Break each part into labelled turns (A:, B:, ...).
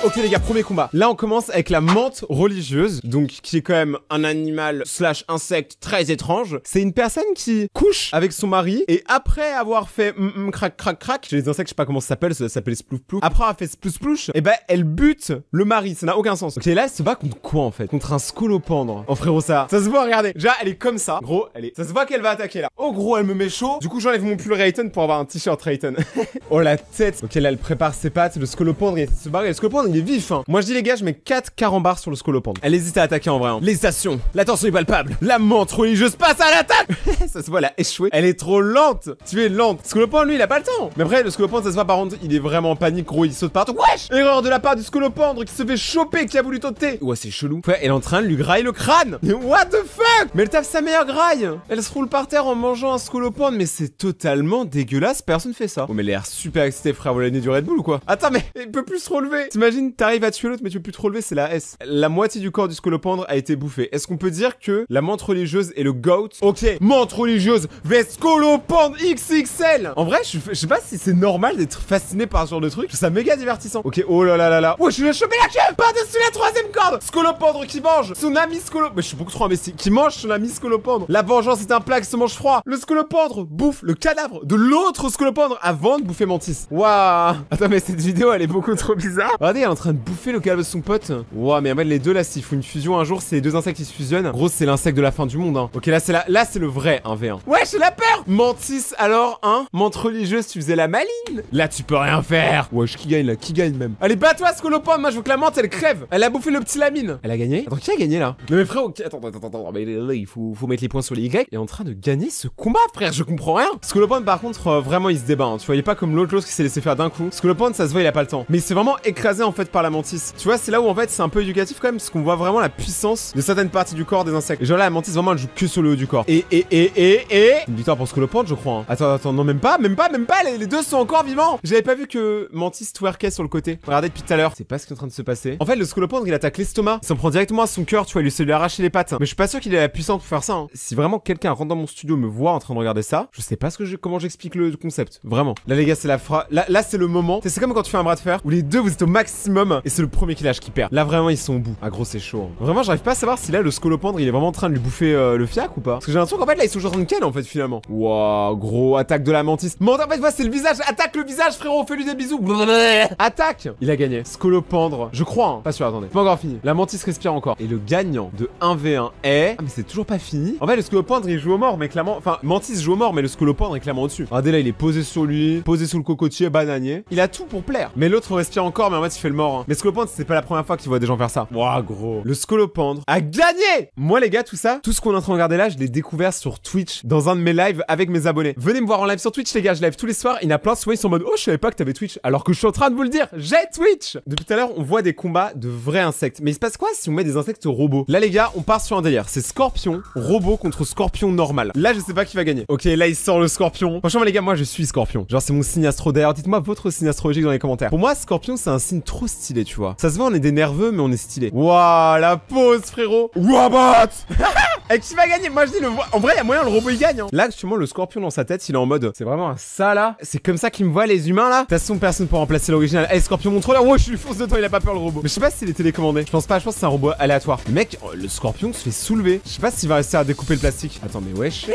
A: Ok les gars, premier combat. Là on commence avec la menthe religieuse, donc qui est quand même un animal slash insecte très étrange. C'est une personne qui couche avec son mari et après avoir fait crac crac crac, j'ai les insectes, je sais pas comment ça s'appelle splouf plouf. Après avoir fait splouf splouch, et ben elle bute le mari, ça n'a aucun sens. Ok là elle se bat contre quoi en fait? Contre un scolopendre. Oh frérot ça se voit, regardez. Déjà elle est comme ça, gros, ça se voit qu'elle va attaquer là. Oh gros elle me met chaud. Du coup j'enlève mon pull Rayton pour avoir un t-shirt Rayton. Oh la tête. Ok là elle prépare ses pattes, le scolopendre il essaie de se barrer, le scolopendre il est vif hein. Moi je dis les gars je mets 4 carambars sur le scolopendre. Elle hésite à attaquer en vrai hein. Les stations, la tension est palpable. La menthe religieuse passe à l'attaque. Ça se voit elle a échoué. Elle est trop lente. Tu es lente. Scolopendre lui il a pas le temps. Mais après le scolopendre ça se voit par contre il est vraiment en panique gros, il saute partout. Wesh. Erreur de la part du scolopendre qui se fait choper, qui a voulu tenter. Ouais c'est chelou. Ouais elle est en train de lui grailler le crâne. What the fuck. Mais elle tape sa meilleure graille. Elle se roule par terre en mangeant un scolopendre. Mais c'est totalement dégueulasse, personne fait ça. Oh mais elle a l'air super excitée frère, vous l'avez du Red Bull ou quoi? Attends mais il peut plus se relever. T'imagines t'arrives à tuer l'autre mais tu peux plus te relever, c'est la S. La moitié du corps du scolopendre a été bouffé. Est-ce qu'on peut dire que la menthe religieuse est le GOAT? Ok, menthe religieuse vs scolopendre XXL. En vrai je sais pas si c'est normal d'être fasciné par ce genre de truc. Je trouve ça méga divertissant. Ok, oh là là là là. Ouais je vais choper la queue par-dessus la troisième corde. Scolopendre qui mange son ami scolopendre. Mais je suis beaucoup trop imbécile. Qui mange son ami scolopendre. La vengeance est un plat qui se mange froid. Le scolopendre bouffe le cadavre de l'autre scolopendre avant de bouffer Mantis. Waouh. Attends mais cette vidéo elle est beaucoup trop bizarre. Regardez elle est en train de bouffer le cadavre de son pote. Waouh mais en fait les deux là s'ils font une fusion un jour c'est les deux insectes qui se fusionnent. Gros c'est l'insecte de la fin du monde hein. Ok là c'est le vrai 1v1. Ouais j'ai la peur. Mantis alors hein. Menthe religieuse tu faisais la maline. Là tu peux rien faire. Wesh qui gagne là? Qui gagne même? Allez bats-toi scolopendre. Moi je veux que la menthe elle crève. Elle a bouffé le petit lamine. Elle a gagné? Attends qui a gagné là? Non mais frère okay. Attends mais là il faut mettre les points sur les Y. Il est en train de gagner ce combat frère. Je comprends rien. Scolopendre par contre vraiment il se débat hein. Tu vois il est pas comme l'autre qui s'est laissé faire d'un coup. Scolopendre ça se voit il a pas le temps. Mais il s'est vraiment écrasé en fait par la mantis. Tu vois c'est là où en fait c'est un peu éducatif quand même parce qu'on voit vraiment la puissance de certaines parties du corps des insectes. Et genre là la mantis vraiment elle joue que sur le haut du corps. Et une victoire pour Scolopendre je crois hein. Attends non même pas les deux sont encore vivants. J'avais pas vu que Mantis twerkait sur le côté. Regardez depuis tout à l'heure. C'est pas ce qui est en train de se passer. En fait le scolopendre il attaque l'estomac. Il s'en prend directement à son cœur tu vois il essaie de lui arracher les pattes. Mais je suis pas sûr qu'il ait la puissance pour faire ça hein. Si vraiment quelqu'un rentre dans mon studio me voit en train de regarder ça, je sais pas comment j'explique le concept. Vraiment. Là les gars c'est la phrase. Là c'est le moment. C'est comme quand tu fais un bras de fer où les deux vous êtes au maximum et c'est le premier qui lâche qui perd. Là vraiment ils sont au bout. Ah gros c'est chaud. Hein. Vraiment j'arrive pas à savoir si là le scolopendre il est vraiment en train de lui bouffer le fiac ou pas. Parce que j'ai l'impression qu'en fait là ils sont en train de ken en fait finalement. Waouh gros attaque de la mantis. En fait voilà c'est le visage. Attaque le visage frérot. Fais-lui des bisous. Attaque. Il a gagné. Scolopendre. Je crois hein. Pas sûr attendez. C'est pas encore fini. La mantis respire encore. Et le gagnant de 1v1 est... Ah mais c'est toujours pas fini. En fait le scolopendre il joue au mort mais clairement... Enfin mantis joue au mort mais le scolopendre est clairement au-dessus. Regardez là il est posé sur lui. Posé sous le cocotier bananier. Il a tout pour plaire. Mais l'autre respire encore mais en fait il fait le mort hein. Mais scolopendre c'est pas la première fois qu'il voit des gens faire ça. Waouh gros. Le scolopendre a gagné. Moi les gars tout ça, tout ce qu'on est en train de regarder là je l'ai découvert sur Twitch dans un de mes lives avec mes abonnés. Venez me voir en live sur Twitch les gars, je live tous les soirs. Il y en a plein souvent ils sont en mode oh je savais pas que t'avais Twitch alors que je suis en train de vous le dire, j'ai Twitch. Depuis tout à l'heure on voit des combats de vrais insectes. Mais il se passe quoi si on met des insectes robots? Là les gars on part sur un délire. C'est scorpion robot contre scorpion normal. Là je sais pas qui va gagner. Ok là il sort le scorpion. Franchement les gars moi je suis scorpion. Genre c'est mon signe astro. D'ailleurs dites-moi votre signe astrologique dans les commentaires. Pour moi scorpion c'est un signe trop stylé tu vois. Ça se voit on est des nerveux mais on est stylé. Waouh la pose frérot. Wabat. Et qui va gagner? Moi je dis le... En vrai il y a moyen le robot il gagne hein. Là actuellement le scorpion dans sa tête il est en mode c'est vraiment un ça là. C'est comme ça qu'ils me voient les humains là. De toute façon personne pour remplacer l'original. Hey scorpion contrôleur. Ouais je lui fonce dedans il a pas peur le robot. Mais je sais pas s'il est télécommandé. Je pense pas, je pense que c'est un robot aléatoire. Le mec le scorpion se fait soulever. Je sais pas s'il va réussir à découper le plastique. Attends mais wesh.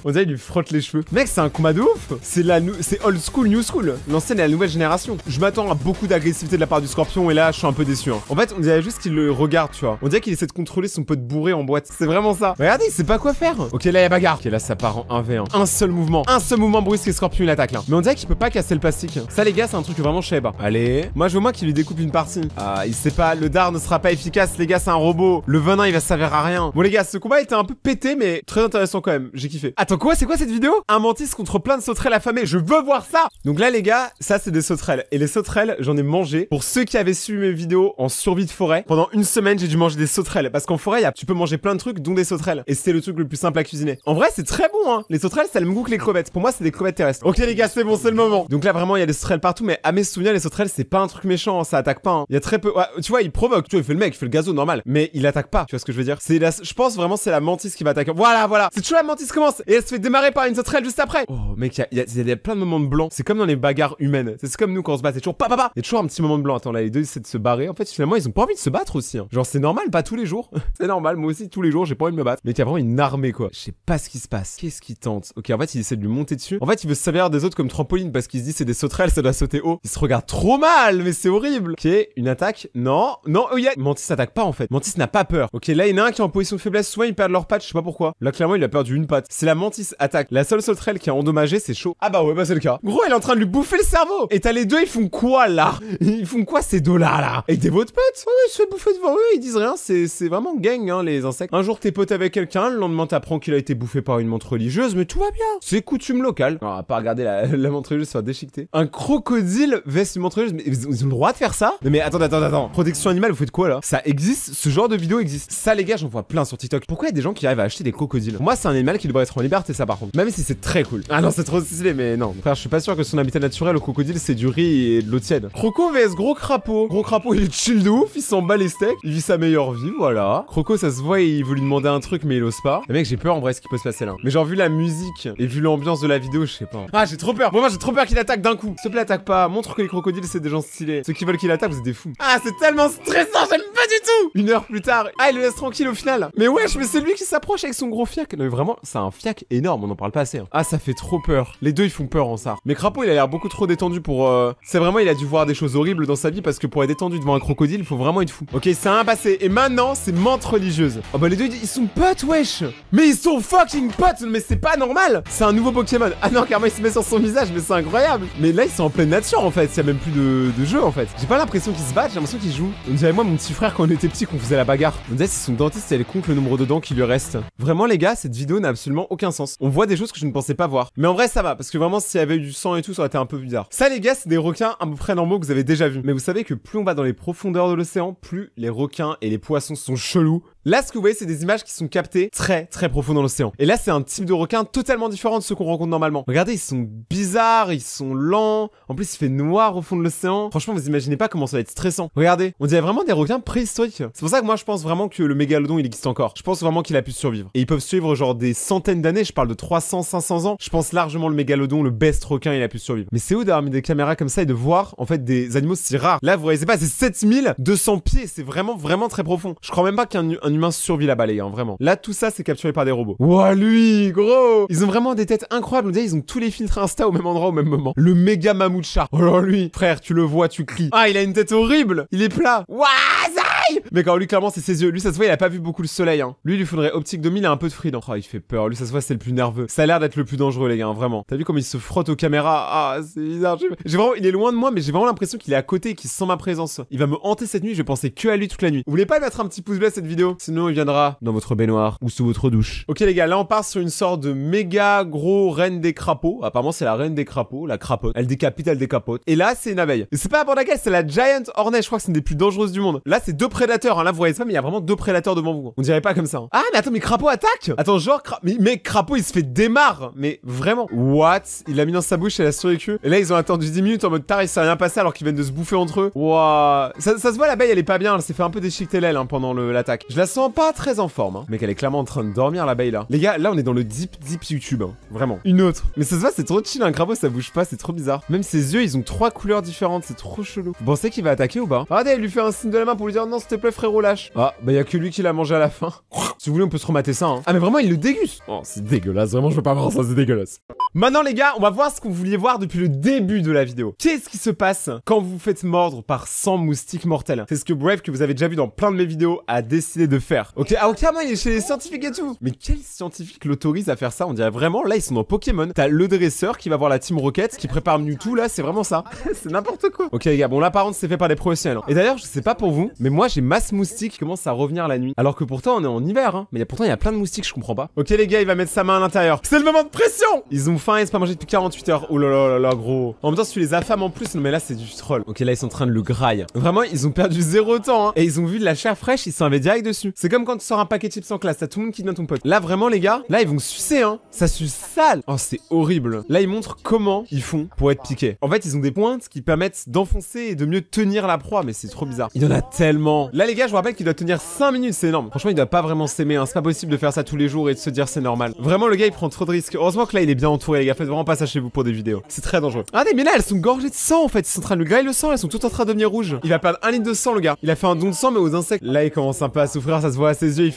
A: On dirait il lui frotte les cheveux. Mec c'est un combat de ouf. C'est old school new school. L'ancienne et la nouvelle génération. Je m'attends à beaucoup d'agressivité de la part du scorpion et là je suis un peu déçu hein. En fait on dirait juste qu'il le regarde tu vois. On dirait qu'il essaie de contrôler son pote bourré en boîte. C'est vraiment ça. Regardez il sait pas quoi faire. Ok là il y a bagarre. Ok là ça part en 1v1. Un seul mouvement brusque et scorpion il attaque là. Mais on dirait qu'il peut pas casser le plastique. Ça les gars c'est un truc que vraiment je sais pas. Allez. Moi je veux moins qu'il lui découpe une partie. Ah il sait pas. Le dard ne sera pas efficace les gars c'est un robot. Le venin il va servir à rien. Bon les gars ce combat était un peu pété mais très intéressant quand même. J'ai kiffé. Attends quoi c'est quoi cette vidéo? Un mantis contre plein de sauterelles affamées. Je veux voir ça. Donc là les gars ça c'est des sauterelles. Et les sauterelles j'en ai mangé. Pour ceux qui avaient suivi mes vidéos en survie de forêt, pendant une semaine j'ai dû manger des sauterelles. Parce qu'en forêt tu peux manger plein de trucs dont des sauterelles. Et c'était le truc le plus simple à cuisiner. En vrai c'est très bon hein. Les sauterelles ça a le même goût que les crevettes. Pour moi c'est des crevettes terrestres. Ok les gars c'est bon c'est le moment. Donc là vraiment il y a des sauterelles partout. Mais à mes souvenirs les sauterelles c'est pas un truc méchant hein. Ça attaque pas hein. Il y a très peu... Ouais, tu vois il provoque. Tu vois il fait le mec, il fait le gazo normal. Mais il attaque pas. Tu vois ce que je veux dire? Je pense vraiment c'est la mantis qui va attaquer. Voilà. C'est toujours la mantis commence. Et elle se fait démarrer par une sauterelle juste après. Oh mec il y a plein de moments de blanc. C'est comme dans les bagarres humaines. C'est comme nous quand on se bat. C'est toujours papa. Il y a toujours un petit moment de blanc. Attends là là, les deux essaient de se barrer. En fait, finalement, ils ont pas envie de se battre aussi. Hein. Genre, c'est normal, pas tous les jours. C'est normal, moi aussi, tous les jours, j'ai pas envie de me battre. Mais il y a vraiment une armée, quoi. Je sais pas ce qui se passe. Qu'est-ce qu'il tente? Ok, en fait, il essaie de lui monter dessus. En fait, il veut se servir des autres comme trampoline parce qu'il se dit c'est des sauterelles, ça doit sauter haut. Il se regarde trop mal, mais c'est horrible. Ok, une attaque. Non, non, oh yeah. Mantis s'attaque pas en fait. Mantis n'a pas peur. Ok, là, il y en a un qui est en position de faiblesse. Souvent, ils perdent leur patte, je sais pas pourquoi. Là, clairement, il a perdu une patte. C'est la Mantis attaque. La seule sauterelle qui est endommagée, c'est chaud. Ah bah ouais, bah c'est le cas. Gros, il est en train de lui bouffer le cerveau. Et t'as les deux, ils font quoi là? Ils font quoi ces deux-là là? Et des votre potes? Ouais, ils se fait bouffer devant eux, ils disent rien. C'est vraiment gang, hein, les insectes. Un jour, t'es pote avec quelqu'un, le lendemain, t'apprends qu'il a été bouffé par une montre religieuse, mais tout va bien. C'est coutume locale. Alors, on va pas regarder la montre religieuse se faire déchiqueter. Un crocodile veste une montre religieuse, mais ils ont le droit de faire ça? Non, mais attends. Protection animale, vous faites quoi là? Ça existe, ce genre de vidéo existe. Ça, les gars, j'en vois plein sur TikTok. Pourquoi il y a des gens qui arrivent à acheter des crocodiles? Pour moi, c'est un animal qui devrait être en liberté, ça par contre. Même si c'est très cool. Ah non, c'est trop stylé, mais non. Frère, je suis pas sûr que son habitat naturel au crocodile, c'est du riz et de l'eau tiède. Croco vs gros crapaud. Gros crapaud, il est chill de ouf, il s'en bat les steaks. Il vit sa meilleure vie, voilà. Croco, ça se voit, il veut lui demander un truc, mais il ose pas. Le mec, j'ai peur en vrai ce qui peut se passer là. Mais genre, vu la musique et vu l'ambiance de la vidéo, je sais pas. Ah, j'ai trop peur. Bon, moi, j'ai trop peur qu'il attaque d'un coup. S'il te plaît, attaque pas. Montre que les crocodiles, c'est des gens stylés. Ceux qui veulent qu'il attaque, vous êtes des fous. Ah, c'est tellement stressant, j'aime pas du tout. Une heure plus tard. Ah, il le laisse tranquille au final. Mais wesh, mais c'est lui qui s'approche avec son gros fiac. Non, mais vraiment, c'est un fiac énorme, on en parle pas assez. Hein. Ah, ça fait trop peur. Les deux, ils font peur en ça. Mais Crapaud, il a l'air beaucoup trop détendu pour. C'est vraiment, il a dû voir des choses horribles dans sa vie parce que pour être détendu devant un crocodile, il faut vraiment être fou. Ok, c'est un passé. Et maintenant, c'est menthe religieuse. Oh bah, les deux, ils sont potes, wesh. Mais ils sont fucking potes. Mais c'est pas normal. C'est un nouveau Pokémon. Ah non, carrément, il se met sur son visage, mais c'est incroyable. Mais là, ils sont en pleine nature en fait. Il y a même plus de jeu en fait. J'ai pas l'impression qu'ils se battent, j'ai l'impression qu'ils jouent. On dirait moi, mon petit frère, quand on était petit, qu'on faisait la bagarre. On dirait si son dentiste, elle compte le nombre de dents qui lui reste. Vraiment, les gars, cette vidéo n'a absolument aucun sens. On voit des choses que je ne pensais pas voir. Mais en vrai, ça va, parce que vraiment, s'il y avait eu du sang et tout, ça aurait été un peu bizarre. Ça, les gars, c'est des requins à peu près normaux que vous avez déjà vus. Mais vous savez que plus on va dans les profondeurs de l'océan, plus les requins et les poissons sont chelous. Là, ce que vous voyez, c'est des images qui sont captées très profond dans l'océan. Et là, c'est un type de requin totalement différent de ceux qu'on rencontre normalement. Regardez, ils sont bizarres, ils sont lents. En plus, il fait noir au fond de l'océan. Franchement, vous imaginez pas comment ça va être stressant. Regardez, on dirait vraiment des requins préhistoriques. C'est pour ça que moi, je pense vraiment que le mégalodon, il existe encore. Je pense vraiment qu'il a pu survivre. Et ils peuvent survivre genre des centaines d'années. Je parle de 300, 500 ans. Je pense largement le mégalodon, le best requin, il a pu survivre. Mais c'est où d'avoir mis des caméras comme ça et de voir, en fait, des animaux si rares. Là, vous voyez, c'est pas, c'est 7200 pieds. C'est vraiment très profond. Je crois même pas qu'un humain survit là-bas, les gars, hein, vraiment. Là, tout ça, c'est capturé par des robots. Ouah, lui, gros! Ils ont vraiment des têtes incroyables. On dirait, ils ont tous les filtres Insta au même endroit, au même moment. Le méga mammouth chat. Oh là, lui, frère, tu le vois, tu cries. Ah, il a une tête horrible. Il est plat. Ouah, zai! Mais quand lui, clairement, c'est ses yeux. Lui, ça se voit, il a pas vu beaucoup le soleil, hein. Lui, il lui faudrait optique 2000, il a un peu de freedom. Oh, il fait peur. Lui, ça se voit, c'est le plus nerveux. Ça a l'air d'être le plus dangereux, les gars, hein, vraiment. T'as vu comme il se frotte aux caméras? Ah, c'est bizarre. J'ai vraiment, il est loin de moi, mais j'ai vraiment l'impression qu'il est à côté et qu'il sent ma présence. Il va me hanter cette nuit, je vais penser que à lui toute la nuit. Vous voulez pas mettre un petit pouce bleu à cette vidéo? Sinon, il viendra dans votre baignoire ou sous votre douche. Ok, les gars, là, on part sur une sorte de méga gros reine des crapauds. Apparemment, c'est la reine des crapauds, la crapote. Elle décapite, elle décapote. Et là, c'est une abeille. Et c'est pas n'importe laquelle, c'est la Giant Hornet. Je crois que c'est une des plus dangereuses du monde. Là, c'est deux prédateurs. Hein. Là, vous voyez ça, mais il y a vraiment deux prédateurs devant vous. On dirait pas comme ça. Hein. Ah, mais attends, mais crapaud attaque. Attends, genre, mais crapaud, il se fait démarre. Mais vraiment. What? Il l'a mis dans sa bouche, elle a survécu. Et là, ils ont attendu 10 minutes en mode tard, il s'est rien passé alors qu'ils viennent de se bouffer entre eux. Waouh. Ça se voit, l'abeille, elle est pas bien. Elle s'est fait un peu déchiqueter l'aile hein, pendant l'attaque. Je la sens pas très en forme. Hein. Mec, elle est clairement en train de dormir, l'abeille là. Les gars, là, on est dans le deep YouTube. Hein. Vraiment. Une autre. Mais ça se voit, c'est trop chill. Un crapaud, ça bouge pas, c'est trop bizarre. Même ses yeux, ils ont 3 couleurs différentes. C'est trop chelou. Vous pensez qu'il va attaquer ou pas? Regardez, elle lui fait un signe de la main pour lui dire non, s'il te plaît, frérot, lâche. Ah, bah, y a que lui qui l'a mangé à la fin. Si vous voulez, on peut se remater ça. Hein. Ah, mais vraiment, il le déguste. Oh, c'est dégueulasse. Vraiment, je veux pas voir ça, c'est dégueulasse. Maintenant, les gars, on va voir ce que vous vouliez voir depuis le début de la vidéo. Qu'est-ce qui se passe quand vous vous faites mordre par 100 moustiques mortels? C'est ce que Brave, que vous avez déjà vu dans plein de mes vidéos, a décidé de faire. Ok, ah, ok, moi, il est chez les scientifiques et tout. Mais quel scientifique l'autorise à faire ça? On dirait vraiment, là, ils sont dans Pokémon. T'as le dresseur qui va voir la Team Rocket, qui prépare Mewtwo, là, c'est vraiment ça. C'est n'importe quoi. Ok, les gars, bon, là, par contre, c'est fait par des professionnels. Hein. Et d'ailleurs, je sais pas pour vous, mais moi, j'ai masse moustique qui commence à revenir la nuit. Alors que pourtant, on est en hiver, hein. Mais pourtant, il y a plein de moustiques, je comprends pas. Ok, les gars, il va mettre sa main à l'intérieur. C'est le moment de pression! Ils ont faim, ils se pas mangé depuis 48 heures. Oh là là, gros. En même temps, si tu les affames en plus, non, mais là, c'est du troll. Ok, là, ils sont en train de le grailler. Vraiment, ils ont perdu 0 temps, hein. Et ils ont vu de la chair fraîche, ils s'en avaient direct dessus. C'est comme quand tu sors un paquet de chips en classe, t'as tout le monde qui devient ton pote. Là, vraiment, les gars, là, ils vont sucer, hein. Ça suce sale. Oh, c'est horrible. Là, ils montrent comment ils font pour être piqués. En fait, ils ont des pointes qui permettent d'enfoncer et de mieux tenir la proie, mais c'est trop bizarre. Il y en a tellement. Là, les gars, je vous rappelle qu'il doit tenir 5 minutes, c'est énorme. Franchement, il doit pas vraiment s'aimer, hein. C'est pas possible de faire ça tous les jours et de se dire c'est normal. Vraiment, le gars, il prend trop de risques. Heureusement que là, il est bien entouré, les gars. Faites vraiment pas ça chez vous pour des vidéos. C'est très dangereux. Regardez, mais là, elles sont gorgées de sang, en fait. Ils sont en train de lui grailler le sang. Elles sont toutes en train de devenir rouges. Il va perdre 1 litre de sang, le gars. Il a fait un don de sang, mais aux insectes. Là, il commence un peu à souffrir. Ça se voit à ses yeux. Il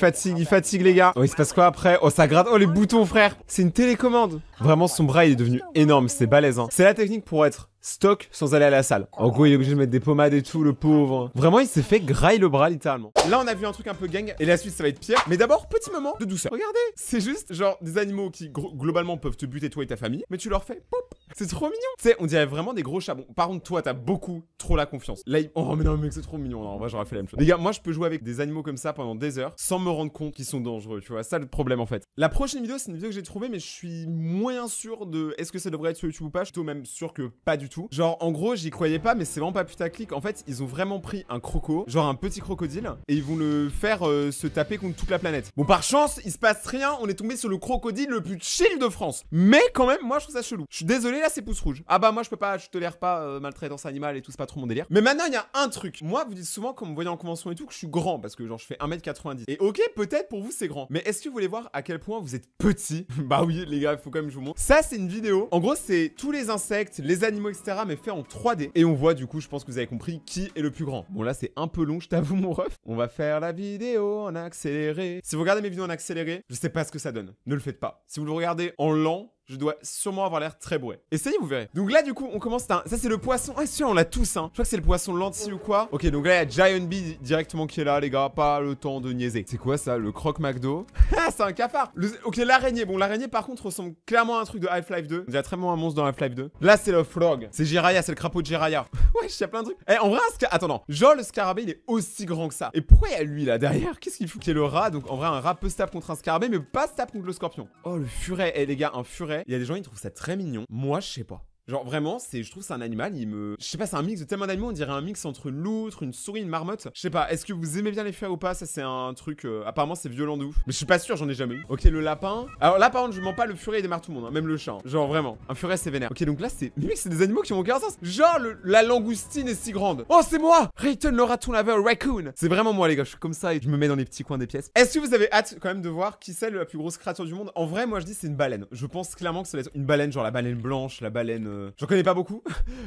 A: fatigue, les gars. Oh, il se passe quoi après? Oh, ça gratte. Oh, les boutons, frère. C'est une télécommande. Vraiment, son bras, il est devenu énorme. C'est balèze, hein. C'est la technique pour être stock sans aller à la salle. En gros, il est obligé de mettre des pommades et tout, le pauvre. Vraiment, il s'est fait grailler le bras, littéralement. Là, on a vu un truc un peu gang, et la suite, ça va être pire. Mais d'abord, petit moment de douceur. Regardez, c'est juste, genre, des animaux qui, globalement, peuvent te buter, toi et ta famille, mais tu leur fais, pop. C'est trop mignon. Tu sais, on dirait vraiment des gros chats. Bon, par contre, toi, t'as beaucoup trop la confiance. Là, oh, mais non, mec, c'est trop mignon. Non, en vrai, j'aurais fait la même chose. Les gars, moi, je peux jouer avec des animaux comme ça pendant des heures, sans me rendre compte qu'ils sont dangereux, tu vois. Ça, le problème, en fait. La prochaine vidéo, c'est une vidéo que j'ai trouvée, mais je suis moyen sûr de est-ce que ça devrait être sur YouTube ou pas. Je suis plutôt même sûr que pas du tout. Genre, en gros, j'y croyais pas, mais c'est vraiment pas putaclic. En fait, ils ont vraiment pris un croco, genre un petit crocodile, et ils vont le faire se taper contre toute la planète. Bon, par chance, il se passe rien. On est tombé sur le crocodile le plus chill de France. Mais quand même, moi, je trouve ça chelou. Je suis désolé, là, c'est pouce rouge. Ah bah, moi, je peux pas, je tolère pas maltraitance animale et tout, c'est pas trop mon délire. Mais maintenant, il y a un truc. Moi, vous dites souvent, comme vous voyez en convention et tout, que je suis grand, parce que genre, je fais 1m90. Et ok, peut-être pour vous, c'est grand. Mais est-ce que vous voulez voir à quel point vous êtes petit? Bah oui, les gars, il faut quand même que je vous montre. Ça, c'est une vidéo. En gros, c'est tous les insectes, les animaux, etc., mais fait en 3D. Et on voit, du coup, je pense que vous avez compris qui est le plus grand. Bon, là, c'est un peu long, je t'avoue, mon ref. On va faire la vidéo en accéléré. Si vous regardez mes vidéos en accéléré, je sais pas ce que ça donne. Ne le faites pas. Si vous le regardez en lent, je dois sûrement avoir l'air très bourré. Essayez, vous verrez. Donc là, du coup, on commence. Ça, c'est le poisson. Ah, si, on l'a tous, hein. Je crois que c'est le poisson lentille ou quoi. Ok, donc là, il y a Giant Bee directement qui est là, les gars. Pas le temps de niaiser. C'est quoi ça? Le croque McDo? Ah, c'est un cafard. Ok, l'araignée. Bon, l'araignée, par contre, ressemble clairement à un truc de Half-Life 2. On dirait très bien un monstre dans Half-Life 2. Là, c'est le frog. C'est Jiraya, c'est le crapaud de Jiraya. Ouais, il y a plein de trucs. Eh, en vrai, attends, non. Genre, le scarabée, il est aussi grand que ça. Et pourquoi il y a lui là derrière? Qu'est-ce qu'il fout? Qui est le rat. Donc, en vrai, un rat peut se taper contre un scarabée, mais pas se taper contre le scorpion. Oh, le furet. Eh, les gars, un furet. Il y a des gens, ils trouvent ça très mignon. Moi, je sais pas. Genre vraiment, je trouve c'est un animal, je sais pas, c'est un mix de tellement d'animaux, on dirait un mix entre une loutre, une souris, une marmotte. Je sais pas, est-ce que vous aimez bien les furets ou pas? Ça c'est un truc, apparemment c'est violent de ouf. Mais je suis pas sûr, j'en ai jamais eu. Ok, le lapin. Alors là par contre, je mens pas, le furet il démarre tout le monde, hein, même le chat. Hein. Genre vraiment, un furet c'est vénère. Ok, donc là c'est des animaux qui ont aucun sens. Genre la langoustine est si grande. Oh, c'est moi! Rayton le raton laveur raccoon. C'est vraiment moi les gars, je suis comme ça et je me mets dans les petits coins des pièces. Est-ce que vous avez hâte quand même de voir qui c'est la plus grosse créature du monde? En vrai, moi je dis c'est une baleine. Je pense clairement que ça va être une baleine, genre la baleine blanche, la baleine. J'en connais pas beaucoup.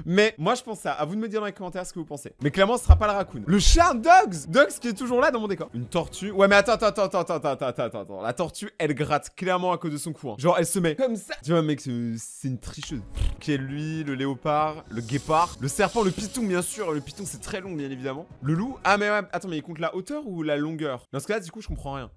A: Mais moi je pense ça, à vous de me dire dans les commentaires ce que vous pensez. Mais clairement ce sera pas le raccoon. Le chat Dogs qui est toujours là dans mon décor. Une tortue. Ouais mais attends. La tortue elle gratte clairement à cause de son cou. Hein. Genre elle se met comme ça. Tu vois mec c'est une tricheuse. Qui est lui, le léopard, le guépard, le serpent, le python bien sûr. Le python c'est très long bien évidemment. Le loup. Ah mais ouais, attends mais il compte la hauteur ou la longueur? Dans ce cas là du coup je comprends rien.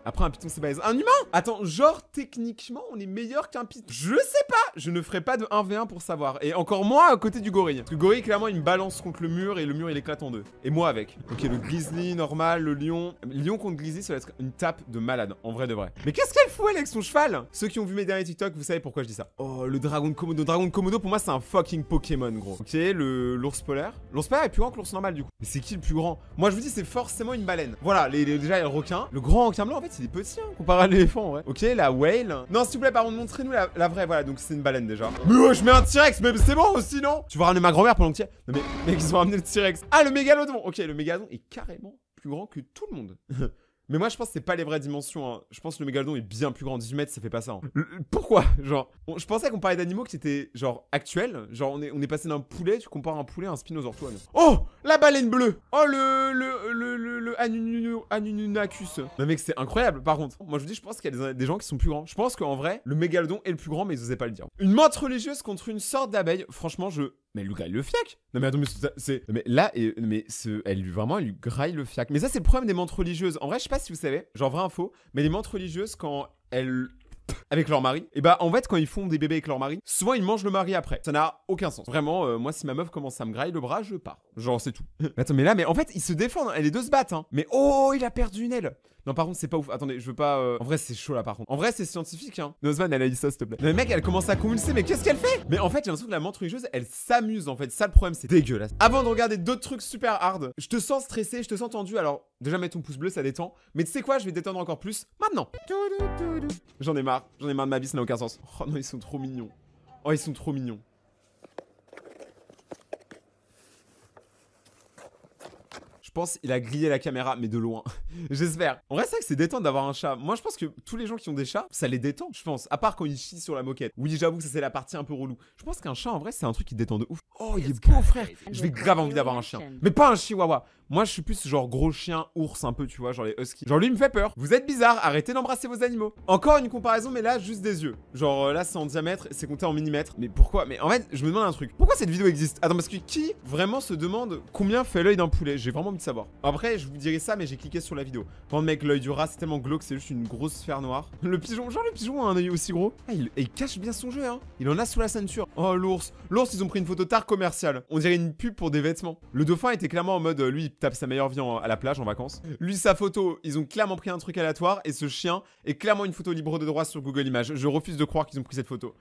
A: Après un python c'est balèze. Un humain? Attends, genre techniquement on est meilleur qu'un python. Je sais pas. Je ne ferai pas de 1v1 pour savoir. Et encore moins à côté du gorille. Parce que le gorille clairement il me balance contre le mur et le mur il éclate en deux. Et moi avec. Ok, le grizzly normal, le lion. Lion contre grizzly ça va être une tape de malade. En vrai de vrai. Mais qu'est-ce qu'elle fout elle avec son cheval? Ceux qui ont vu mes derniers TikTok vous savez pourquoi je dis ça. Oh le dragon de Komodo. Dragon de Komodo pour moi c'est un fucking Pokémon gros. Ok, l'ours polaire. L'ours polaire est plus grand que l'ours normal du coup. Mais c'est qui le plus grand? Moi je vous dis c'est forcément une baleine. Voilà, déjà il y a le requin. Le grand requin blanc en fait il est petit hein, comparé à l'éléphant ouais. Ok, la whale. Non s'il vous plaît par contre montrez-nous la vraie. Voilà donc c'est une baleine déjà. Mais ouais je mets un T-Rex mais c'est bon aussi non? Tu vas ramener ma grand-mère pendant que tu es. Non mais mec ils ont ramené le T-Rex. Ah le mégalodon. Ok le mégalodon est carrément plus grand que tout le monde. Mais moi je pense que c'est pas les vraies dimensions hein. Je pense que le mégalodon est bien plus grand. 10 mètres ça fait pas ça hein. Pourquoi? Genre je pensais qu'on parlait d'animaux qui étaient genre actuels. Genre on est passé d'un poulet. Tu compares un poulet à un spinosaure toi. Oh la baleine bleue. Oh le Anunnacus. Non mec c'est incroyable par contre. Moi je vous dis je pense qu'il y a des gens qui sont plus grands. Je pense qu'en vrai le mégalodon est le plus grand mais ils osaient pas le dire. Une menthe religieuse contre une sorte d'abeille. Franchement mais le gars il le fiac. Non mais attends mais c'est mais là elle lui graille le fiac. Mais ça c'est le problème des menthes religieuses. En vrai je sais pas si vous savez, genre vraie info, mais les menthes religieuses quand elles avec leur mari, et bah en fait quand ils font des bébés avec leur mari, souvent ils mangent le mari après. Ça n'a aucun sens. Vraiment, moi si ma meuf commence à me grailler le bras, je pars. Genre c'est tout. Attends mais là, mais en fait ils se défendent, hein. Les deux se battent hein. Mais oh il a perdu une aile. Non par contre c'est pas ouf. Attendez, je veux pas. En vrai c'est chaud là par contre. En vrai c'est scientifique hein. Nozman elle a dit ça s'il te plaît. Mais mec elle commence à convulser, mais qu'est-ce qu'elle fait? Mais en fait j'ai l'impression que la menthe religieuse elle s'amuse en fait. Ça le problème c'est dégueulasse. Avant de regarder d'autres trucs super hard, je te sens stressé, je te sens tendu. Alors déjà mets ton pouce bleu ça détend. Mais tu sais quoi, je vais détendre encore plus maintenant. J'en ai marre de ma vie, ça n'a aucun sens. Oh non ils sont trop mignons. Oh ils sont trop mignons. Je pense qu'il a grillé la caméra, mais de loin. J'espère. En vrai, c'est vrai que c'est détente d'avoir un chat. Moi, je pense que tous les gens qui ont des chats, ça les détend, je pense. À part quand ils chient sur la moquette. Oui, j'avoue que ça, c'est la partie un peu relou. Je pense qu'un chat, en vrai, c'est un truc qui détend de ouf. Oh, il est beau, frère. Je vais grave envie d'avoir un chien. Mais pas un chihuahua. Moi, je suis plus genre gros chien, ours un peu, tu vois, genre les huskies. Genre lui, il me fait peur. Vous êtes bizarre, arrêtez d'embrasser vos animaux. Encore une comparaison, mais là, juste des yeux. Genre là, c'est en diamètre, c'est compté en millimètres. Mais pourquoi? Mais en fait, je me demande un truc. Pourquoi cette vidéo existe? Attends, parce que qui vraiment se demande combien fait l'œil d'un poulet? J'ai vraiment envie de savoir. Après, je vous dirai ça, mais j'ai cliqué sur la vidéo. Quand mec, l'œil du rat, c'est tellement glauque, c'est juste une grosse sphère noire. Le pigeon, genre le pigeon a un œil aussi gros. Ah, il cache bien son jeu, hein. Il en a sous la ceinture. Oh, l'ours. L'ours, ils ont pris une photo tard commerciale. On dirait une pub pour des vêtements. Le dauphin était clairement en mode, lui, il tape sa meilleure vie à la plage en vacances. Lui, sa photo, ils ont clairement pris un truc aléatoire. Et ce chien est clairement une photo libre de droit sur Google Images. Je refuse de croire qu'ils ont pris cette photo.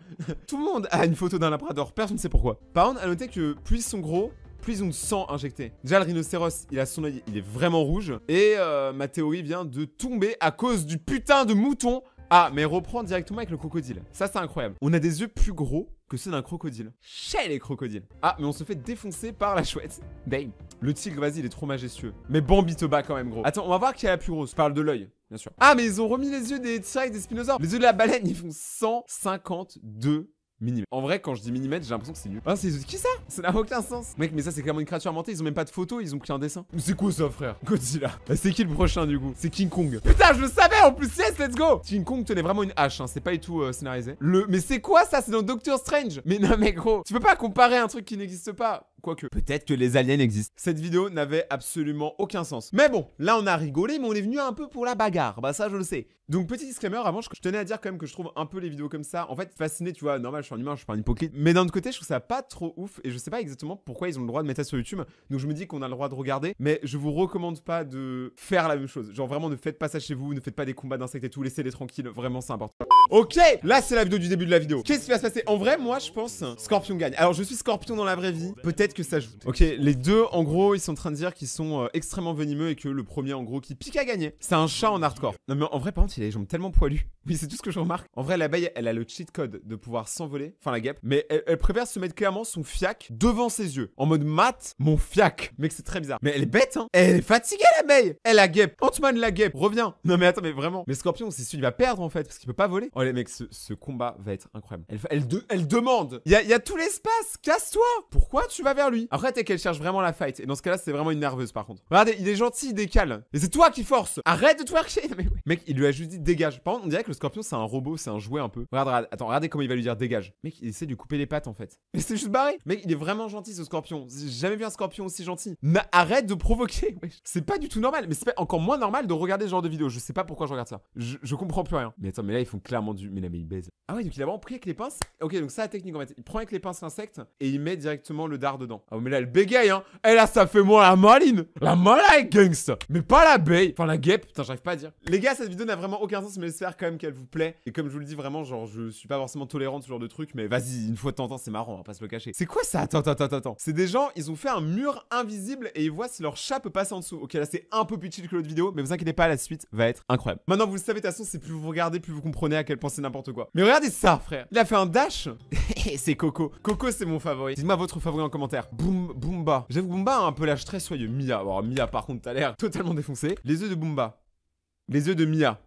A: Tout le monde a une photo d'un labrador. Personne ne sait pourquoi. Par contre, à noter que plus ils sont gros, plus ils ont de sang injecté. Déjà, le rhinocéros, il a son œil, il est vraiment rouge. Et ma théorie vient de tomber à cause du putain de mouton. Ah, mais reprend directement avec le crocodile. Ça, c'est incroyable. On a des yeux plus gros que ceux d'un crocodile. Chez les crocodiles. Ah, mais on se fait défoncer par la chouette. Dame. Le tigre, vas-y, il est trop majestueux. Mais Bambi te bat quand même, gros. Attends, on va voir qui est la plus grosse. Je parle de l'œil, bien sûr. Ah, mais ils ont remis les yeux des T-Rex, des spinosaures. Les yeux de la baleine, ils font 152 millimètres. En vrai, quand je dis millimètres, j'ai l'impression que c'est nul. Ah, c'est qui ça? Ça n'a aucun sens. Mec, mais ça, c'est clairement une créature inventée. Ils ont même pas de photo, ils ont pris un dessin. C'est quoi ça, frère? Godzilla. Bah, c'est qui le prochain, du coup? C'est King Kong. Putain, je le savais en plus. Yes, let's go. King Kong tenait vraiment une hache, hein. C'est pas du tout scénarisé. Mais c'est quoi ça? C'est dans Doctor Strange. Mais non, mais gros, tu peux pas comparer un truc qui n'existe pas. Quoique, peut-être que les aliens existent. Cette vidéo n'avait absolument aucun sens. Mais bon, là on a rigolé, mais on est venu un peu pour la bagarre. Bah ça je le sais. Donc petit disclaimer, avant je tenais à dire quand même que je trouve un peu les vidéos comme ça, en fait fasciné, tu vois, normal je suis un humain, je suis pas un hypocrite. Mais d'un autre côté je trouve ça pas trop ouf et je sais pas exactement pourquoi ils ont le droit de mettre ça sur YouTube. Donc je me dis qu'on a le droit de regarder, mais je vous recommande pas de faire la même chose. Genre vraiment ne faites pas ça chez vous, ne faites pas des combats d'insectes et tout, laissez-les tranquilles, vraiment c'est important. Ok, là c'est la vidéo du début de la vidéo. Qu'est-ce qui va se passer? En vrai moi je pense Scorpion gagne. Alors je suis Scorpion dans la vraie vie, peut-être que ça joue. Ok, les deux en gros ils sont en train de dire qu'ils sont extrêmement venimeux et que le premier en gros qui pique à gagner. C'est un chat en hardcore. Non mais en vrai par contre il a les jambes tellement poilues. Oui c'est tout ce que je remarque. En vrai l'abeille elle a le cheat code de pouvoir s'envoler, enfin la guêpe, mais elle préfère se mettre clairement son fiac devant ses yeux. En mode mat, mon fiac. Mec c'est très bizarre. Mais elle est bête hein. Elle est fatiguée l'abeille. Elle la guêpe. Ant-Man la guêpe. Reviens. Non mais attends mais vraiment. Mais Scorpion c'est celui qui va perdre en fait parce qu'il peut pas voler. Oh les mecs ce combat va être incroyable. Elle demande. Il y a tout l'espace. Casse-toi. Pourquoi tu vas vers lui? Après t'es qu'elle cherche vraiment la fight. Et dans ce cas là c'est vraiment une nerveuse par contre. Regardez il est gentil, il décale. Et c'est toi qui force. Arrête de twerker. Mais ouais. Mec il lui a juste dit dégage. Par contre on dirait que le Scorpion c'est un robot, c'est un jouet un peu. Attends regardez comment il va lui dire dégage. Mec il essaie de lui couper les pattes en fait. Mais c'est juste barré. Mec il est vraiment gentil ce Scorpion. J'ai jamais vu un Scorpion aussi gentil. Arrête de provoquer. Ouais. C'est pas du tout normal. Mais c'est encore moins normal de regarder ce genre de vidéo. Je sais pas pourquoi je regarde ça. Je comprends plus rien. Mais attends mais là ils font clairement du. Mais là mais ils baisent. Ah ouais donc il a vraiment pris avec les pinces. Ok donc ça la technique en fait. Il prend avec les pinces l'insecte et il met directement le dard dedans. Ah mais là elle bégaye hein. Et là ça fait moi la maline. La maline gangsta. Mais pas l'abeille. Enfin la guêpe. Putain j'arrive pas à dire. Les gars cette vidéo n'a vraiment aucun sens mais j'espère quand même qu'elle vous plaît. Et comme je vous le dis vraiment genre je suis pas forcément tolérant de ce genre de truc. Mais vas-y une fois de temps en temps c'est marrant on va pas se le cacher. C'est quoi ça? Attends. C'est des gens ils ont fait un mur invisible et ils voient si leur chat peut passer en dessous. Ok là c'est un peu plus chill que l'autre vidéo. Mais vous inquiétez pas la suite va être incroyable. Maintenant vous le savez de toute façon c'est plus vous regardez plus vous comprenez à quel point c'est n'importe quoi. Mais regardez ça frère. Il a fait un dash. C'est Coco. Coco c'est mon favori. Dites-moi votre favori en commentaire. Boomba. J'avoue Boomba a un peu l'âge très soyeux. Mia. Alors Mia par contre t'as l'air totalement défoncé. Les œufs de Boomba. Les œufs de Mia.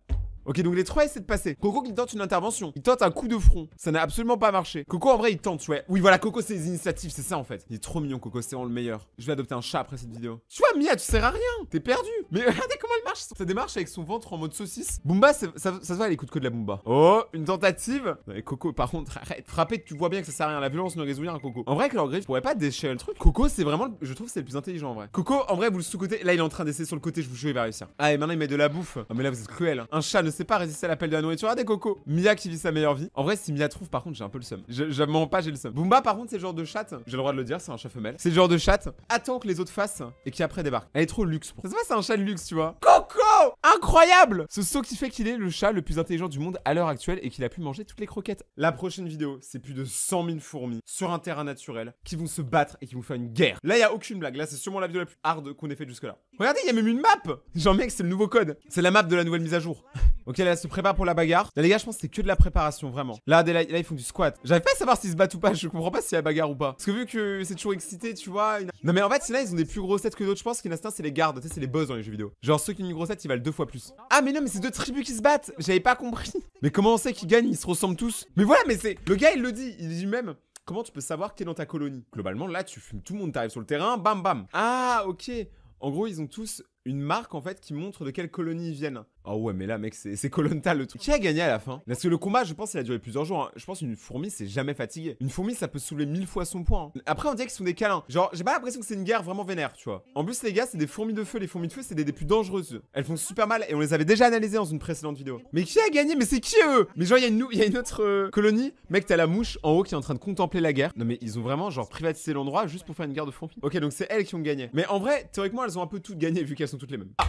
A: Ok donc les trois essaient de passer. Coco qui tente une intervention. Il tente un coup de front. Ça n'a absolument pas marché. Coco en vrai il tente ouais. Oui voilà Coco c'est les initiatives c'est ça en fait. Il est trop mignon Coco c'est vraiment le meilleur. Je vais adopter un chat après cette vidéo. Tu vois Mia tu sers à rien. T'es perdu. Mais regardez comment elle marche. Ça démarche avec son ventre en mode saucisse. Boomba ça se voit elle écoute que de la Boomba. Oh une tentative. Et Coco par contre arrête. Frapper tu vois bien que ça sert à rien. La violence ne résout rien Coco. En vrai que leur grille je pourrais pas déchirer le truc. Coco c'est vraiment je trouve c'est le plus intelligent en vrai. Coco en vrai vous le sous-côté. Là il est en train d'essayer sur le côté je vous jure il va réussir. Ah et maintenant il met de la bouffe. Oh mais là vous êtes cruel. Un chat ne sait pas résister à l'appel de la nourriture. Regardez Coco. Mia qui vit sa meilleure vie. En vrai si Mia trouve par contre j'ai un peu le seum. Je mens pas j'ai le seum. Boomba par contre c'est le genre de chatte. J'ai le droit de le dire c'est un chat femelle. C'est le genre de chatte. Attends que les autres fassent et qui après débarque. Elle est trop luxe. Ça se voit c'est un chat de luxe tu vois. Coco Oh, incroyable! Ce saut qui fait qu'il est le chat le plus intelligent du monde à l'heure actuelle et qu'il a pu manger toutes les croquettes. La prochaine vidéo, c'est plus de 100 000 fourmis sur un terrain naturel qui vont se battre et qui vont faire une guerre. Là, il y a aucune blague. Là, c'est sûrement la vidéo la plus hard qu'on ait faite jusque-là. Regardez, il y a même une map! Genre, mec, c'est le nouveau code. C'est la map de la nouvelle mise à jour. Ok, là, elle se prépare pour la bagarre. Là, les gars, je pense que c'est que de la préparation, vraiment. Là, là, ils font du squat. J'arrive pas à savoir s'ils se battent ou pas. Je comprends pas s'il y a bagarre ou pas. Parce que vu que c'est toujours excité, tu vois. Non, mais en fait, là, ils ont des plus grosses têtes que d'autres. Je pense qu'il y en a, c'est les gardes. Tu sais, c'est les boss dans les jeux vidéo. Genre, ceux qui ont une grosse tête, ils valent 2 fois plus. Ah, mais non, mais c'est 2 tribus qui se battent. J'avais pas compris. Mais comment on sait qu'ils gagnent? Ils se ressemblent tous. Mais voilà, mais c'est. Le gars, il le dit. Il dit même. Comment tu peux savoir qui est dans ta colonie? Globalement, là, tu fumes tout le monde. T'arrives sur le terrain, bam, bam. Ah, ok. En gros, ils ont tous une marque en fait qui montre de quelle colonie ils viennent. Oh ouais, mais là, mec, c'est Koh-Lanta le truc. Qui a gagné à la fin? Parce que le combat, je pense, il a duré plusieurs jours. Hein. Je pense qu'une fourmi, c'est jamais fatigué. Une fourmi, ça peut soulever 1000 fois son poids. Hein. Après, on dirait qu'ils sont des câlins. Genre, j'ai pas l'impression que c'est une guerre vraiment vénère, tu vois. En plus, les gars, c'est des fourmis de feu. Les fourmis de feu, c'est des plus dangereuses. Elles font super mal et on les avait déjà analysées dans une précédente vidéo. Mais qui a gagné? Mais c'est qui eux? Mais genre, il y a une autre colonie. Mec, t'as la mouche en haut qui est en train de contempler la guerre. Non, mais ils ont vraiment, genre, privatisé l'endroit juste pour faire une guerre de fourmis. Ok, donc c'est elles qui ont gagné. Mais en vrai, théoriquement, elles ont un peu toutes gagné vu qu'elles sont toutes les mêmes. Ah.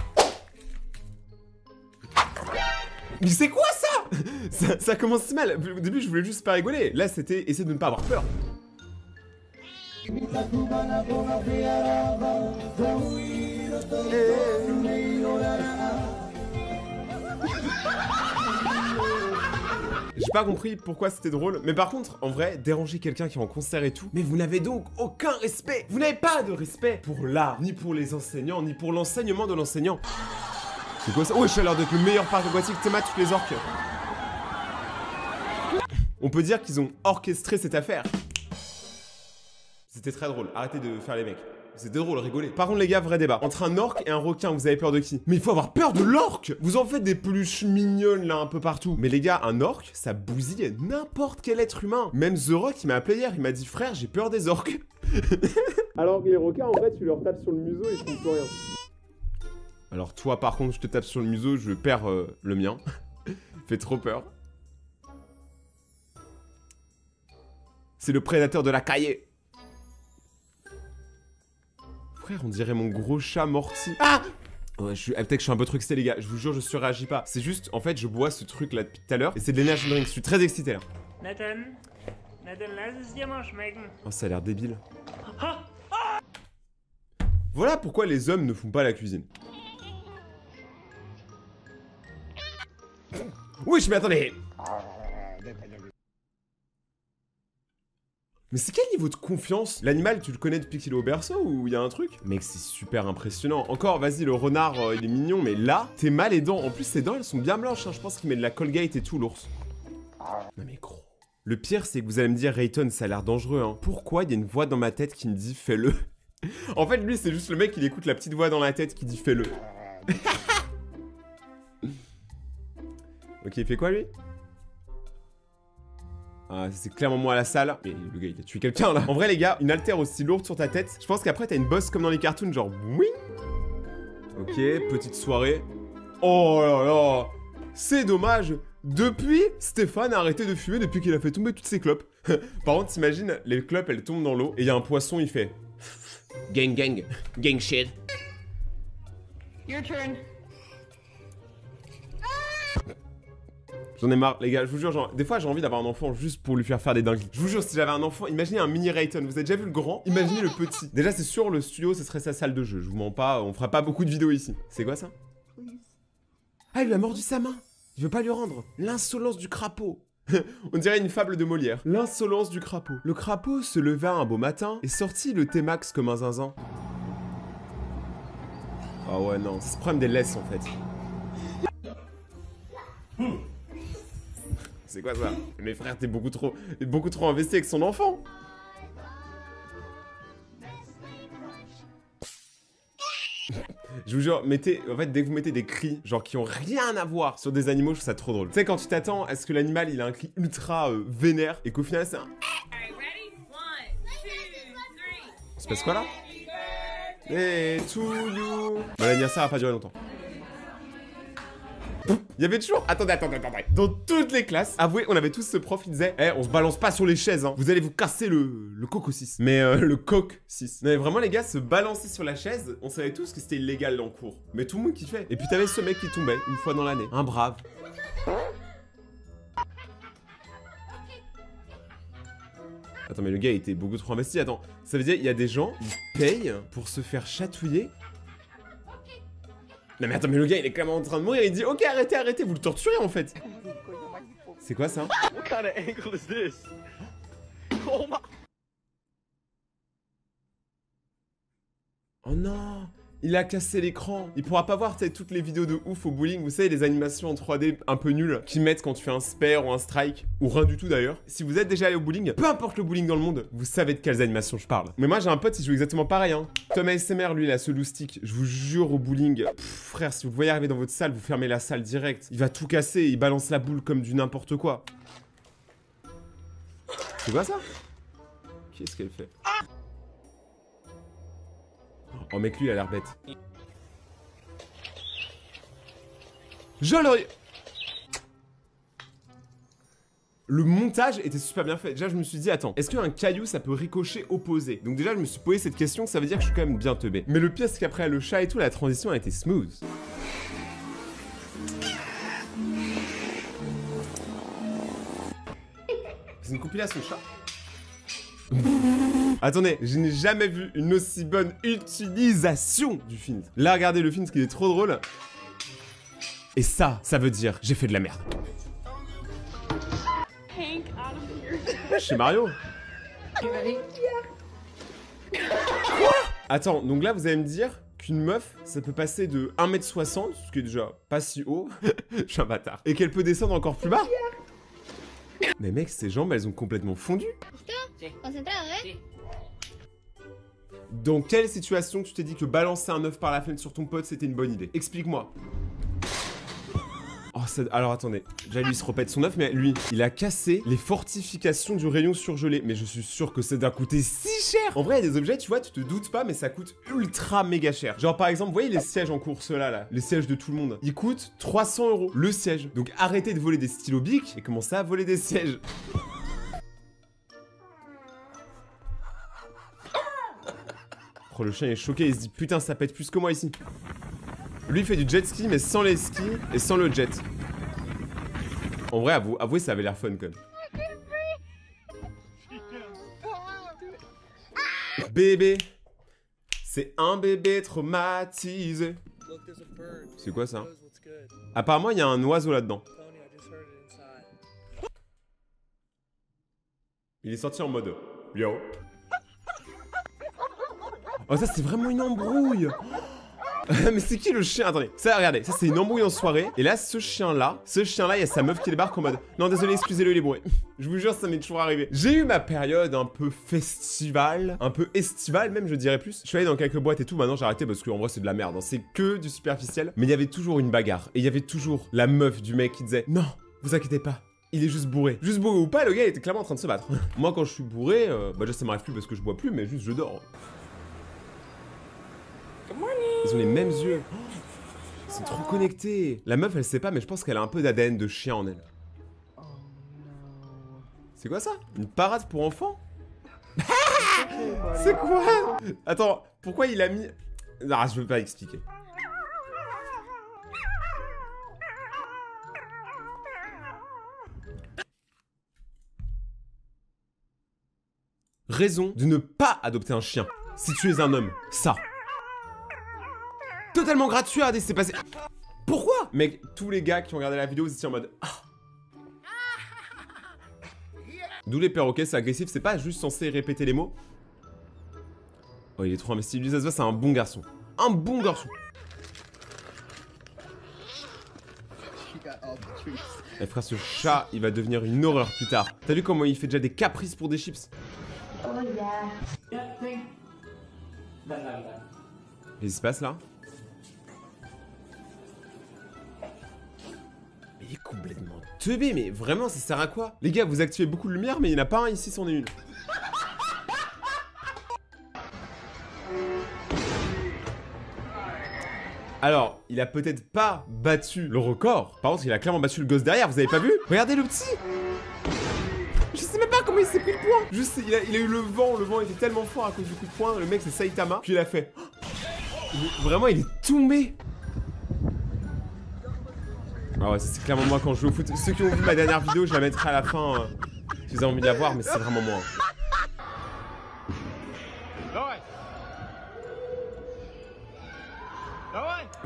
A: Mais c'est quoi ça? Ça commence si mal. Au début, je voulais juste pas rigoler. Là, c'était essayer de ne pas avoir peur. J'ai pas compris pourquoi c'était drôle, mais par contre, en vrai, déranger quelqu'un qui est en concert et tout, mais vous n'avez donc aucun respect. Vous n'avez pas de respect pour l'art, ni pour les enseignants, ni pour l'enseignement de l'enseignant. C'est quoi ça? Oh, j'ai l'air d'être le meilleur parc aquatique théma toutes les orques. On peut dire qu'ils ont orchestré cette affaire. C'était très drôle, arrêtez de faire les mecs. C'était drôle, rigolez. Par contre les gars, vrai débat. Entre un orque et un requin, vous avez peur de qui? Mais il faut avoir peur de l'orque! Vous en faites des peluches mignonnes là un peu partout. Mais les gars, un orque, ça bousille n'importe quel être humain. Même The Rock, il m'a appelé hier, il m'a dit frère, j'ai peur des orques. Alors que les requins, en fait, tu leur tapes sur le museau et ils font plus rien. Alors toi par contre je te tape sur le museau, je perds le mien. Fait trop peur. C'est le prédateur de la caillée. Frère, on dirait mon gros chat morti. Ah ouais, peut-être que je suis un peu trop excité les gars, je vous jure je surréagis pas. C'est juste, en fait je bois ce truc là depuis tout à l'heure et c'est de l'énergie drink, je suis très excité là.
B: Nathan, lass es dir mal schmecken.
A: Oh ça a l'air débile. Voilà pourquoi les hommes ne font pas la cuisine. Oui, mais attendez. Mais c'est quel niveau de confiance? L'animal, tu le connais depuis qu'il est au berceau ou il y a un truc? Mec, c'est super impressionnant. Encore, vas-y, le renard, il est mignon, mais là, t'es mal les dents. En plus, ses dents, elles sont bien blanches. Hein. Je pense qu'il met de la Colgate et tout, l'ours. Non mais gros. Le pire, c'est que vous allez me dire, Rayton, ça a l'air dangereux. Hein. Pourquoi il y a une voix dans ma tête qui me dit, fais-le? En fait, lui, c'est juste le mec, il écoute la petite voix dans la tête qui dit, fais-le. Ok, il fait quoi lui? Ah, c'est clairement moi à la salle. Mais le gars, il a tué quelqu'un là. En vrai, les gars, une haltère aussi lourde sur ta tête. Je pense qu'après, t'as une bosse comme dans les cartoons, genre oui. Ok, petite soirée. Oh là là. C'est dommage. Depuis, Stéphane a arrêté de fumer depuis qu'il a fait tomber toutes ses clopes. Par contre, t'imagines, les clopes, elles tombent dans l'eau et il y a un poisson, il fait gang gang, gang shit.
B: Your turn.
A: J'en ai marre, les gars, je vous jure, genre, des fois j'ai envie d'avoir un enfant juste pour lui faire des dingueries. Je vous jure, si j'avais un enfant, imaginez un mini Rayton, vous avez déjà vu le grand? Imaginez le petit. Déjà, c'est sûr, le studio, ce serait sa salle de jeu. Je vous mens pas, on fera pas beaucoup de vidéos ici. C'est quoi ça? Ah, il lui a mordu sa main. Il veut pas lui rendre. L'insolence du crapaud. On dirait une fable de Molière. L'insolence du crapaud. Le crapaud se leva un beau matin et sortit le T-Max comme un zinzin. Ah ouais, non, c'est ce problème des laisses en fait. C'est quoi ça? Mais frère, t'es beaucoup trop investi avec son enfant. Je vous jure, mettez, en fait, dès que vous mettez des cris, genre qui ont rien à voir sur des animaux, je trouve ça trop drôle. Tu sais, quand tu t'attends à ce que l'animal il a un cri ultra vénère et qu'au final c'est un. Il se passe quoi là? Hey, to you. Bon, l'anniversaire a pas duré longtemps. Il y avait toujours... Attendez. Dans toutes les classes, avouez, on avait tous ce prof qui disait on se balance pas sur les chaises, hein. Vous allez vous casser le coq 6. Mais le coq 6. Non mais vraiment les gars, se balancer sur la chaise, on savait tous que c'était illégal dans le cours. Mais tout le monde kiffait. Et puis t'avais ce mec qui tombait une fois dans l'année. Un brave. Attends mais le gars il était beaucoup trop investi. Attends, ça veut dire il y a des gens, ils payent pour se faire chatouiller. Non mais attends, mais le gars il est clairement en train de mourir, il dit ok arrêtez, vous le torturez en fait. C'est quoi ça?
C: What kind of angle is this? Oh my...
A: Oh non, il a cassé l'écran. Il pourra pas voir toutes les vidéos de ouf au bowling, vous savez les animations en 3D un peu nulles qu'ils mettent quand tu fais un spare ou un strike, ou rien du tout d'ailleurs. Si vous êtes déjà allé au bowling, peu importe le bowling dans le monde, vous savez de quelles animations je parle. Mais moi j'ai un pote, il joue exactement pareil hein. Tom ASMR lui il a ce loose stick, je vous jure au bowling, frère si vous le voyez arriver dans votre salle, vous fermez la salle direct. Il va tout casser, il balance la boule comme du n'importe quoi. C'est quoi ça? Qu'est-ce qu'elle fait? Oh mec lui il a l'air bête. Je l'aurais... Le montage était super bien fait. Déjà je me suis dit attends, est-ce qu'un caillou ça peut ricocher opposé? Donc déjà je me suis posé cette question, ça veut dire que je suis quand même bien teubé. Mais le pire c'est qu'après le chat et tout, la transition a été smooth. C'est une compilation chat. Attendez, je n'ai jamais vu une aussi bonne utilisation du filtre. Là, regardez le filtre, il est trop drôle. Et ça veut dire j'ai fait de la merde.
B: Hank, out of here.
A: Chez Mario. Quoi? Attends, donc là, vous allez me dire qu'une meuf, ça peut passer de 1m60, ce qui est déjà pas si haut. Je suis un bâtard. Et qu'elle peut descendre encore plus bas? Mais mec, ces jambes, elles ont complètement fondu.
D: Concentrado, ¿eh?
A: Dans quelle situation tu t'es dit que balancer un œuf par la fenêtre sur ton pote, c'était une bonne idée? Explique-moi. Oh, ça... Alors attendez, déjà lui il se repète son œuf, mais lui, il a cassé les fortifications du rayon surgelé. Mais je suis sûr que ça doit coûter si cher. En vrai, il y a des objets, tu vois, tu te doutes pas, mais ça coûte ultra méga cher. Genre par exemple, vous voyez les sièges en course là, les sièges de tout le monde. Ils coûtent 300 € le siège. Donc arrêtez de voler des stylos Bic et commencez à voler des sièges. Oh, le chien est choqué, il se dit putain ça pète plus que moi ici. Lui il fait du jet ski mais sans les skis et sans le jet. En vrai avouez ça avait l'air fun quand même. Bébé, c'est un bébé traumatisé. C'est quoi ça? Apparemment il y a un oiseau là-dedans. Il est sorti en mode yo. Oh ça c'est vraiment une embrouille. Mais c'est qui le chien? Attendez, ça regardez, ça c'est une embrouille en soirée. Et là ce chien là, il y a sa meuf qui débarque en mode non désolé excusez-le il est bourré. Je vous jure ça m'est toujours arrivé. J'ai eu ma période un peu festival, un peu estivale même je dirais plus. Je suis allé dans quelques boîtes et tout, maintenant j'ai arrêté parce qu'en vrai c'est de la merde hein. C'est que du superficiel. Mais il y avait toujours une bagarre. Et il y avait toujours la meuf du mec qui disait non, vous inquiétez pas, il est juste bourré. Juste bourré ou pas, le gars il était clairement en train de se battre. Moi quand je suis bourré, bah déjà ça m'arrive plus parce que je bois plus mais juste je dors. Ils ont les mêmes yeux. Oh, ils sont trop connectés. La meuf, elle sait pas, mais je pense qu'elle a un peu d'ADN de chien en elle. C'est quoi ça? Une parade pour enfants? C'est quoi? Attends, pourquoi il a mis... Non, je veux pas expliquer. Raison de ne pas adopter un chien si tu es un homme. Ça. Totalement gratuit, regardez, c'est passé. Pourquoi? Mec, tous les gars qui ont regardé la vidéo, ils étaient en mode ah. D'où les perroquets, c'est agressif, c'est pas juste censé répéter les mots. Oh, il est trop investi. Lui, ça se voit, c'est un bon garçon. Un bon garçon. Eh frère, ce chat, il va devenir une horreur plus tard. T'as vu comment il fait déjà des caprices pour des chips? Qu'est-ce qui se passe là? Il est complètement teubé, mais vraiment, ça sert à quoi? Les gars, vous activez beaucoup de lumière, mais il n'y en a pas un ici, c'en est une. Alors, il a peut-être pas battu le record. Par contre, il a clairement battu le gosse derrière, vous avez pas vu? Regardez le petit. Je sais même pas comment il s'est pris le point. Juste, il a eu le vent était tellement fort à cause du coup de poing. Le mec, c'est Saitama. Puis il a fait... Vraiment, il est tombé. Ah ouais, c'est clairement moi quand je joue au foot. Ceux qui ont vu ma dernière vidéo, je la mettrai à la fin. Si vous avez envie de la voir, mais c'est vraiment moi.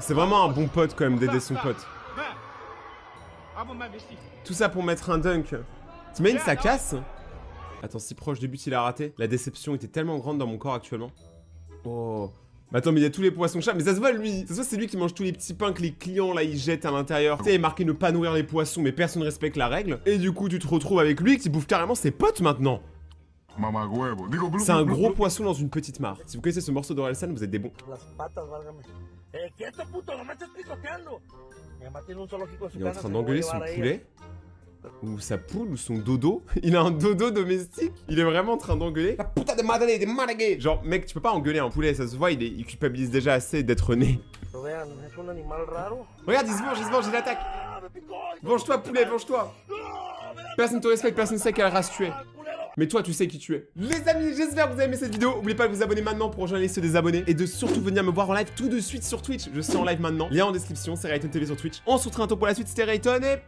A: C'est vraiment un bon pote quand même d'aider son pote. Tout ça pour mettre un dunk. T'imagines ça casse? Attends, si proche du but il a raté. La déception était tellement grande dans mon corps actuellement. Oh. Mais attends, mais il y a tous les poissons chats. Mais ça se voit lui. Ça se voit, c'est lui qui mange tous les petits pains que les clients là ils jettent à l'intérieur. Tu sais, il est marqué ne pas nourrir les poissons, mais personne ne respecte la règle. Et du coup, tu te retrouves avec lui qui bouffe carrément ses potes maintenant. C'est un gros poisson dans une petite mare. Si vous connaissez ce morceau d'Orelsan, vous êtes des bons. Il est en train d'engueuler son poulet. Ou sa poule, ou son dodo. Il a un dodo domestique. Il est vraiment en train d'engueuler. La putain de madre de madre. Genre, mec, tu peux pas engueuler un poulet, ça se voit, il culpabilise déjà assez d'être né. Regarde, il se venge, il attaque. Venge-toi, poulet, venge-toi. Personne te respecte, personne sait quelle race tu es. Mais toi, tu sais qui tu es. Les amis, j'espère que vous avez aimé cette vidéo. N'oubliez pas de vous abonner maintenant pour rejoindre la liste des abonnés. Et de surtout venir me voir en live tout de suite sur Twitch. Je suis en live maintenant. Lien en description, c'est Rayton TV sur Twitch. On se retrouve bientôt pour la suite, c'était Rayton et...